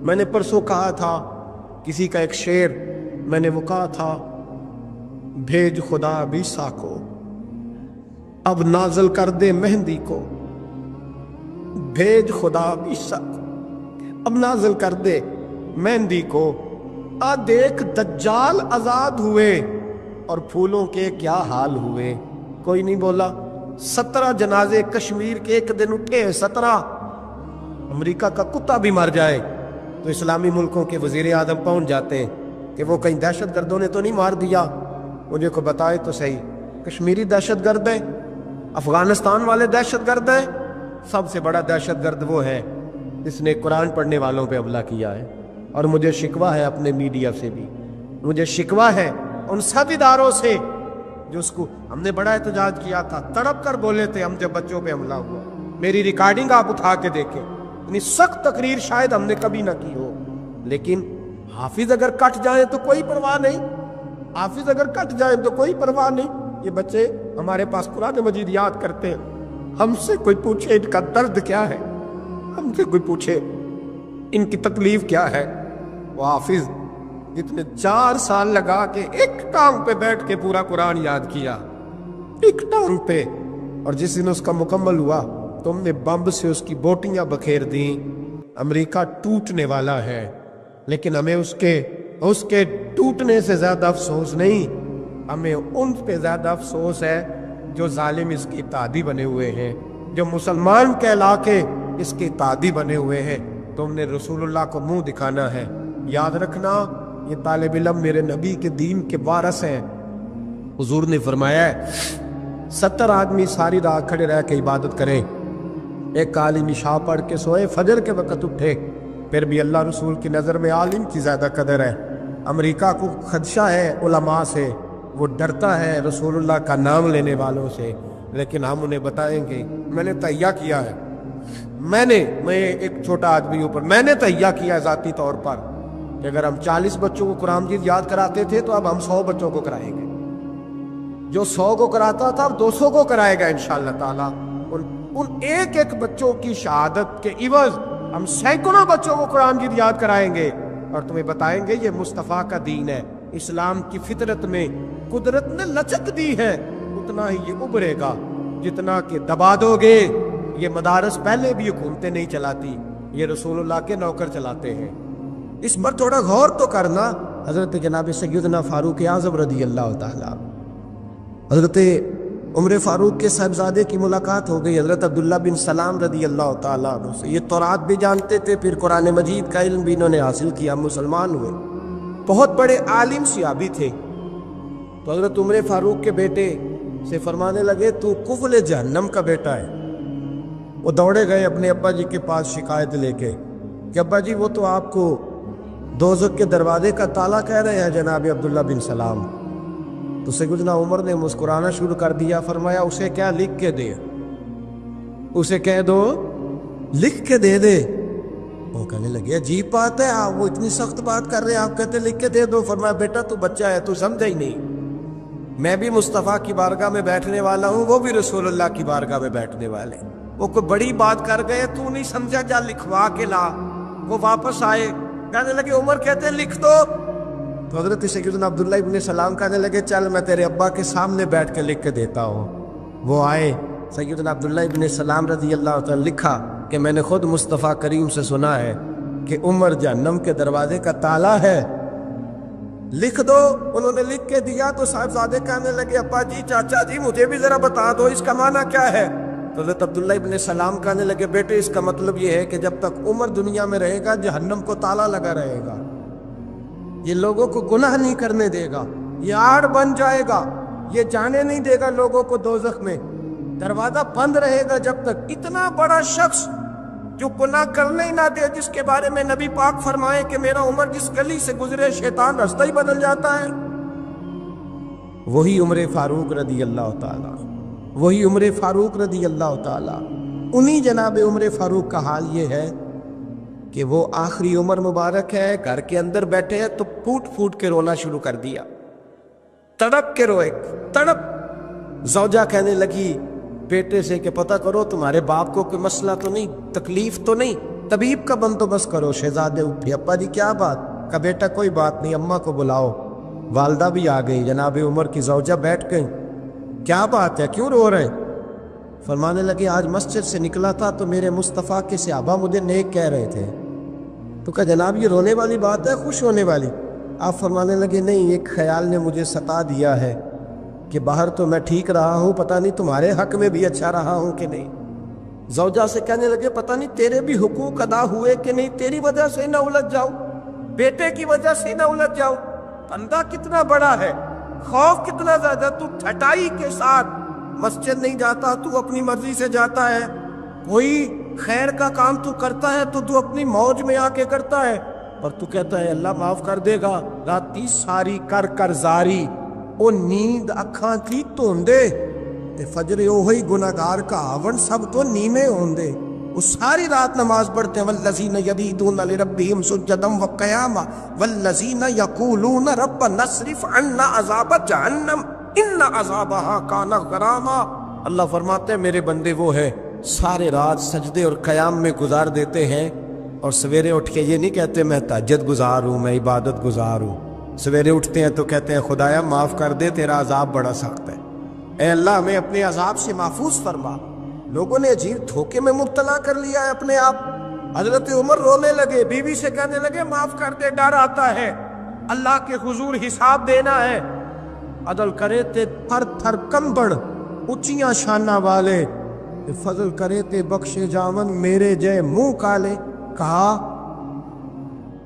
میں نے پرسوں کہا تھا کسی کا ایک شعر، میں نے وہ کہا تھا، بھیج خدا عیسیٰ کو اب نازل کر دے مہندی کو، بھیج خدا عیسیٰ کو اب نازل کر دے مہندی کو، آ دیکھ دجال آزاد ہوئے اور پھولوں کے کیا حال ہوئے۔ کوئی نہیں بولا۔ 17 جنازے کشمیر کے ایک دن اٹھے، 17۔ امریکہ کا کتا بھی مر جائے تو اسلامی ملکوں کے وزیر اعظم پہنچ جاتے ہیں کہ وہ کہیں دہشت گردوں نے تو نہیں مار دیا، مجھے کو بتائے تو صحیح، کشمیری دہشت گرد ہے، افغانستان والے دہشت گرد ہیں، سب سے بڑا دہشت گرد وہ ہے جس نے قرآن پڑھنے والوں پہ حملہ کیا ہے۔ اور مجھے شکوہ ہے اپنے میڈیا سے بھی، مجھے شکوہ ہے ان سب اداروں سے جو اس کو، ہم نے بڑا احتجاج کیا تھا، تڑپ کر بولے تھے ہم جب بچوں پہ حملہ ہوا، میری ریکارڈنگ آپ اٹھا کے دیکھیں، اتنی سخت تقریر شاید ہم نے کبھی نہ کی ہو، لیکن حافظ اگر کٹ جائیں تو کوئی پرواہ نہیں، حافظ اگر کٹ جائیں تو کوئی پرواہ نہیں۔ یہ بچے ہمارے پاس قرآن مجید یاد کرتے ہیں، ہم سے کوئی پوچھے ان کا درد کیا ہے، ہم سے کوئی پوچھے ان کی تکلیف کیا ہے۔ وہ حافظ جتنے 4 سال لگا کے ایک ٹانگ پہ بیٹھ کے پورا قرآن یاد کیا، ایک ٹانگ پہ، اور جس دن اس کا مکمل ہوا تم نے بمب سے اس کی بوٹیاں بکھیر دیں۔ امریکہ ٹوٹنے والا ہے، لیکن ہمیں اس کے ٹوٹنے سے زیادہ افسوس نہیں، ہمیں ان پہ زیادہ افسوس ہے جو ظالم اس کی اتحادی بنے ہوئے ہیں، جو مسلمان کہلا کے اس کے اتحادی بنے ہوئے ہیں۔ تم نے رسول اللہ کو منہ دکھانا ہے۔ یاد رکھنا یہ طالب علم میرے نبی کے دین کے وارث ہیں۔ حضور نے فرمایا ہے 70 آدمی ساری رات کھڑے رہ کے عبادت کریں، ایک عالم عشاء پڑھ کے سوئے، فجر کے وقت اٹھے، پھر بھی اللہ رسول کی نظر میں عالم کی زیادہ قدر ہے۔ امریکہ کو خدشہ ہے علماء سے، وہ ڈرتا ہے رسول اللہ کا نام لینے والوں سے، لیکن ہم انہیں بتائیں گے، میں نے تہیہ کیا ہے، میں ایک چھوٹا آدمی اوپر میں نے تہیہ کیا ہے ذاتی طور پر کہ اگر ہم 40 بچوں کو قرآن مجید یاد کراتے تھے تو اب ہم 100 بچوں کو کرائیں گے، جو 100 کو کراتا تھا اب 200 کو کرائے گا انشاءاللہ تعالیٰ۔ ان ایک ایک بچوں کی شہادت کے عوض ہم سینکڑوں بچوں کو قرآن مجید یاد کرائیں گے اور تمہیں بتائیں گے یہ مصطفیٰ کا دین ہے، اسلام کی فطرت میں قدرت نے لچک دی ہے، اتنا ہی یہ ابھرے گا جتنا کہ دبا دو گے۔ یہ مدارس پہلے بھی حکومتیں نہیں چلاتی، یہ رسول اللہ کے نوکر چلاتے ہیں۔ اس پر تھوڑا غور تو کرنا۔ حضرت جناب سیدنا فاروق اعظم رضی اللہ تعالیٰ، حضرت عمر فاروق کے صاحبزادے کی ملاقات ہو گئی حضرت عبداللہ بن سلام رضی اللہ تعالیٰ عنہ سے۔ یہ تورات بھی جانتے تھے، پھر قرآن مجید کا علم بھی انہوں نے حاصل کیا، مسلمان ہوئے، بہت بڑے عالم صحابی تھے۔ تو حضرت عمر فاروق کے بیٹے سے فرمانے لگے تو کفل جہنم کا بیٹا ہے۔ وہ دوڑے گئے اپنے ابا جی کے پاس شکایت لے کے کہ ابا جی وہ تو آپ کو دوزخ کے دروازے کا تالا کہہ رہے ہیں جناب عبداللہ بن سلام۔ تو سیدنا عمر نے مسکرانا شروع کر دیا، فرمایا اسے کیا لکھ کے دے، اسے کہہ دو لکھ کے دے دے۔ وہ کہنے لگے عجیب بات ہے، آپ وہ اتنی سخت بات کر رہے ہیں، آپ کہتے لکھ کے دے دو۔ فرمایا بیٹا تو بچہ ہے، تو سمجھا ہی نہیں، میں بھی مصطفیٰ کی بارگاہ میں بیٹھنے والا ہوں، وہ بھی رسول اللہ کی بارگاہ میں بیٹھنے والے، وہ کوئی بڑی بات کر گئے، تو نہیں سمجھا، جا لکھوا کے لا۔ وہ واپس آئے، کہنے لگے عمر کہتے ہیں لکھ دو۔ تو حضرت سیدنا عبداللہ ابن سلام کہنے لگے چل میں تیرے ابا کے سامنے بیٹھ کے لکھ کے دیتا ہوں۔ وہ آئے، سیدنا عبداللہ ابن سلام رضی اللہ تعالیٰ لکھا کہ میں نے خود مصطفیٰ کریم سے سنا ہے کہ عمر جہنم کے دروازے کا تالا ہے، لکھ دو۔ انہوں نے لکھ کے دیا تو صاحبزادے کہنے لگے ابا جی چاچا جی مجھے بھی ذرا بتا دو اس کا معنی کیا ہے۔ تو حضرت عبداللہ ابن سلام کہنے لگے بیٹے اس کا مطلب یہ ہے کہ جب تک عمر دنیا میں رہے گا جہنم کو تالا لگا رہے گا، یہ لوگوں کو گناہ نہیں کرنے دے گا، یہ آڑ بن جائے گا، یہ جانے نہیں دے گا لوگوں کو دوزخ میں، دروازہ بند رہے گا جب تک۔ اتنا بڑا شخص جو گناہ کرنے ہی نہ دے، جس کے بارے میں نبی پاک فرمائے کہ میرا عمر جس گلی سے گزرے شیطان راستہ ہی بدل جاتا ہے، وہی عمر فاروق رضی اللہ تعالیٰ، وہی عمر فاروق رضی اللہ تعالیٰ۔ انہی جناب عمر فاروق کا حال یہ ہے کہ وہ آخری عمر مبارک ہے، گھر کے اندر بیٹھے ہیں تو پھوٹ پھوٹ کے رونا شروع کر دیا، تڑپ کے روئے، تڑپ۔ زوجہ کہنے لگی بیٹے سے کہ پتہ کرو تمہارے باپ کو کوئی مسئلہ تو نہیں، تکلیف تو نہیں؟ طبیب کا بندوبست کرو۔ شہزادے اٹھے، ابا جی کیا بات؟ کا بیٹا کوئی بات نہیں، اماں کو بلاؤ۔ والدہ بھی آ گئی، جناب عمر کی زوجہ بیٹھ گئی۔ کیا بات ہے، کیوں رو رہے؟ فرمانے لگے آج مسجد سے نکلا تھا تو میرے مصطفیٰ کے صحابہ مجھے نیک کہہ رہے تھے۔ تو کہا جناب یہ رونے والی بات ہے خوش ہونے والی؟ آپ فرمانے لگے نہیں، ایک خیال نے مجھے ستا دیا ہے کہ باہر تو میں ٹھیک رہا ہوں، پتہ نہیں تمہارے حق میں بھی اچھا رہا ہوں کہ نہیں۔ زوجہ سے کہنے لگے پتہ نہیں تیرے بھی حقوق ادا ہوئے کہ نہیں، تیری وجہ سے نہ الجھ جاؤ، بیٹے کی وجہ سے نہ الجھ جاؤ۔ بندہ کتنا بڑا ہے، خوف کتنا زیادہ، تو ٹھٹائی کے ساتھ مسجد نہیں جاتا، تو اپنی مرضی سے جاتا ہے، کوئی خیر کا کام تو کرتا ہے تو اپنی موج میں آ کے کرتا ہے، پر تو کہتا ہے اللہ معاف کر دے گا۔ راتی ساری کر کر زاری، او نیند اکھاں تھی توندے تے فجر اوہی گناہگار کا آون سب تو نیمے ہوندے۔ وہ ساری رات نماز پڑھتے ہیں، والذین یبیتون لربہم سجدا وقیاما والذین یقولون ربنا اصرف عنا عذاب جہنم ان عذابها کان غراما۔ اللہ فرماتے ہیں میرے بندے وہ ہے سارے رات سجدے اور قیام میں گزار دیتے ہیں، اور سویرے اٹھ کے یہ نہیں کہتے میں تہجد گزار ہوں، میں عبادت گزار ہوں۔ سویرے اٹھتے ہیں تو کہتے ہیں خدایا معاف کر دے، تیرا عذاب بڑا سخت ہے، اے اللہ ہمیں اپنے عذاب سے محفوظ فرما۔ لوگوں نے عجیب دھوکے میں مبتلا کر لیا ہے اپنے آپ۔ حضرت عمر رونے لگے، بیوی سے کہنے لگے معاف کر دے، ڈر آتا ہے، اللہ کے حضور حساب دینا ہے۔ عدل کرے تے تھر تھر کمبڑ اچیاں شانہ والے، فضل کرے تے بخشے جاون میرے جے منہ کالے۔ کہا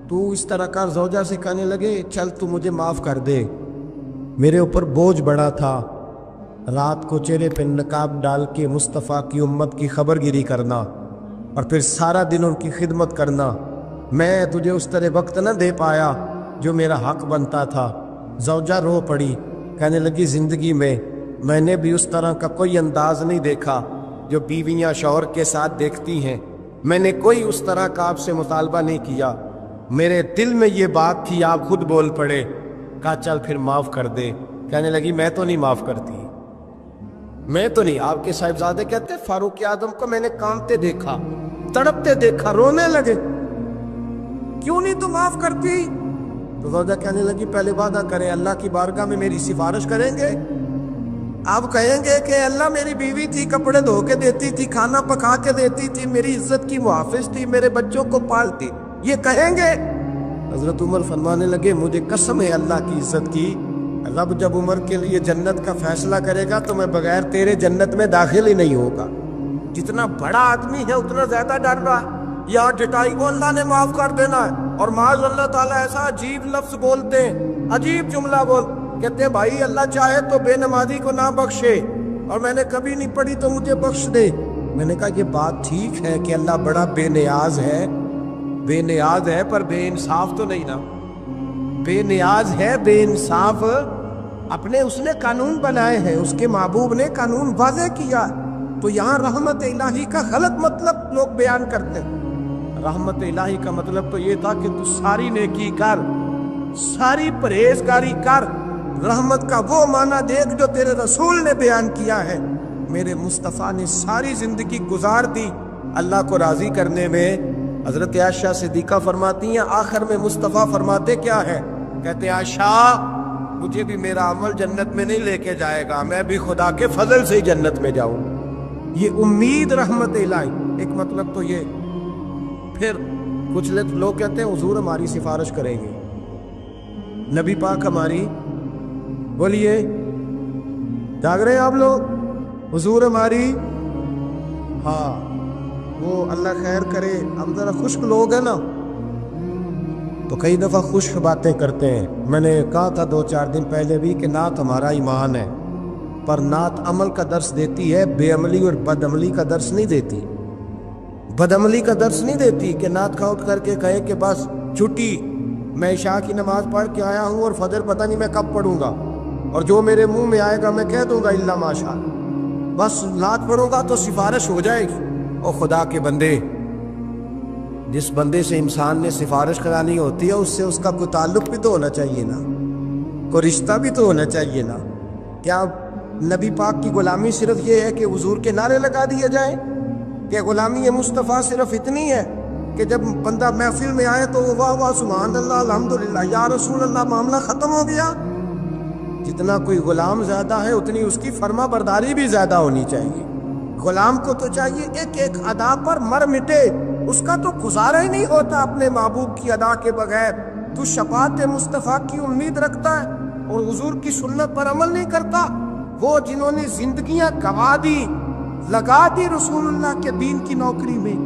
تو اس طرح کر، زوجہ سے کہنے لگے چل تو مجھے معاف کر دے، میرے اوپر بوجھ بڑا تھا، رات کو چہرے پہ نقاب ڈال کے مصطفیٰ کی امت کی خبر گیری کرنا اور پھر سارا دن ان کی خدمت کرنا، میں تجھے اس طرح وقت نہ دے پایا جو میرا حق بنتا تھا۔ زوجہ رو پڑی، کہنے لگی زندگی میں نے بھی اس طرح کا کوئی انداز نہیں دیکھا جو بیویاں شوہر کے ساتھ دیکھتی ہیں، میں نے کوئی اس طرح کا آپ سے مطالبہ نہیں کیا، میرے دل میں یہ بات تھی، آپ خود بول پڑے۔ کہا چل پھر معاف کر دے۔ کہنے لگی میں تو نہیں معاف کرتی، میں تو نہیں۔ آپ کے صاحبزادے کہتے فاروق اعظم کو میں نے کانپتے دیکھا، تڑپتے دیکھا، رونے لگے، کیوں نہیں تو معاف کرتی؟ تو زوجہ کہنے لگی پہلے وعدہ کریں، اللہ کی بارگاہ میں میری سفارش کریں گے؟ آپ کہیں گے کہ اللہ میری بیوی تھی، کپڑے دھو کے دیتی تھی، کھانا پکا کے دیتی تھی، میری عزت کی محافظ تھی، میرے بچوں کو پالتی، یہ کہیں گے؟ حضرت عمر فرمانے لگے مجھے قسم ہے اللہ کی عزت کی، رب جب عمر کے لیے جنت کا فیصلہ کرے گا تو میں بغیر تیرے جنت میں داخل ہی نہیں ہوگا۔ جتنا بڑا آدمی ہے اتنا زیادہ ڈر رہا ہے، یا ڈٹائی کو اللہ نے معاف کر دینا ہے، اور معاذ اللہ تعالیٰ ایسا عجیب لفظ بولتے ہیں، عجیب جملہ کہتے ہیں بھائی اللہ چاہے تو بے نمازی کو نہ بخشے، اور میں نے کبھی نہیں پڑھی تو مجھے بخش دے۔ میں نے کہا یہ بات ٹھیک ہے کہ اللہ بڑا بے نیاز ہے، پر بے انصاف تو نہیں نا، بے نیاز ہے، بے انصاف اپنے اس نے قانون بنائے ہیں، اس کے محبوب نے قانون واضح کیا، تو یہاں رحمت الہی کا غلط مطلب لوگ بیان کرتے ہیں۔ رحمت الہی کا مطلب تو یہ تھا کہ تو ساری نیکی کر، ساری پرہیزگاری کر، رحمت کا وہ معنی دیکھ جو تیرے رسول نے بیان کیا ہے۔ میرے مصطفیٰ نے ساری زندگی گزار دی اللہ کو راضی کرنے میں۔ حضرت عائشہ صدیقہ فرماتی ہیں آخر میں مصطفیٰ فرماتے کیا ہے؟ کہتے ہیں عائشہ مجھے بھی میرا عمل جنت میں نہیں لے کے جائے گا، میں بھی خدا کے فضل سے ہی جنت میں جاؤں۔ یہ امید رحمت الہی، ایک مطلب تو یہ۔ پھر کچھ لوگ کہتے ہیں حضور ہماری سفارش کریں گے، نبی پاک ہماری، بولیے جاگ رہے ہیں آپ لوگ؟ حضور ہماری، ہاں وہ اللہ خیر کرے، ہم ذرا خشک لوگ ہیں نا تو کئی دفعہ خشک باتیں کرتے ہیں۔ میں نے کہا تھا 2-4 دن پہلے بھی کہ نعت ہمارا ایمان ہے، پر نعت عمل کا درس دیتی ہے، بے عملی اور بد عملی کا درس نہیں دیتی۔ بد عملی کا درس نہیں دیتی کہ نعت کا اٹھ کر کے کہے کہ بس چھٹی، میں عشاء کی نماز پڑھ کے آیا ہوں اور فجر پتہ نہیں میں کب پڑھوں گا، اور جو میرے منہ میں آئے گا میں کہہ دوں گا الا ماشاء، بس نعت پڑھوں گا تو سفارش ہو جائے گی۔ او خدا کے بندے، جس بندے سے انسان نے سفارش کرانی ہوتی ہے اس سے اس کا کوئی تعلق بھی تو ہونا چاہیے نا، کوئی رشتہ بھی تو ہونا چاہیے نا۔ کیا نبی پاک کی غلامی صرف یہ ہے کہ حضور کے نعرے لگا دیے جائیں کہ غلامی مصطفیٰ صرف اتنی ہے؟ کہ جب بندہ محفل میں آئے تو واہ واہ سبحان اللہ الحمدللہ یا رسول اللہ معاملہ ختم ہو گیا. جتنا کوئی غلام زیادہ ہے اتنی اس کی فرما برداری بھی زیادہ ہونی چاہیے. غلام کو تو چاہیے ایک ایک ادا پر مر مٹے، اس کا تو گزارا ہی نہیں ہوتا اپنے محبوب کی ادا کے بغیر. تو شفاعت مصطفیٰ کی امید رکھتا ہے اور حضور کی سنت پر عمل نہیں کرتا. وہ جنہوں نے زندگیاں گوا دی، لگا دی رسول اللہ کے دین کی نوکری میں،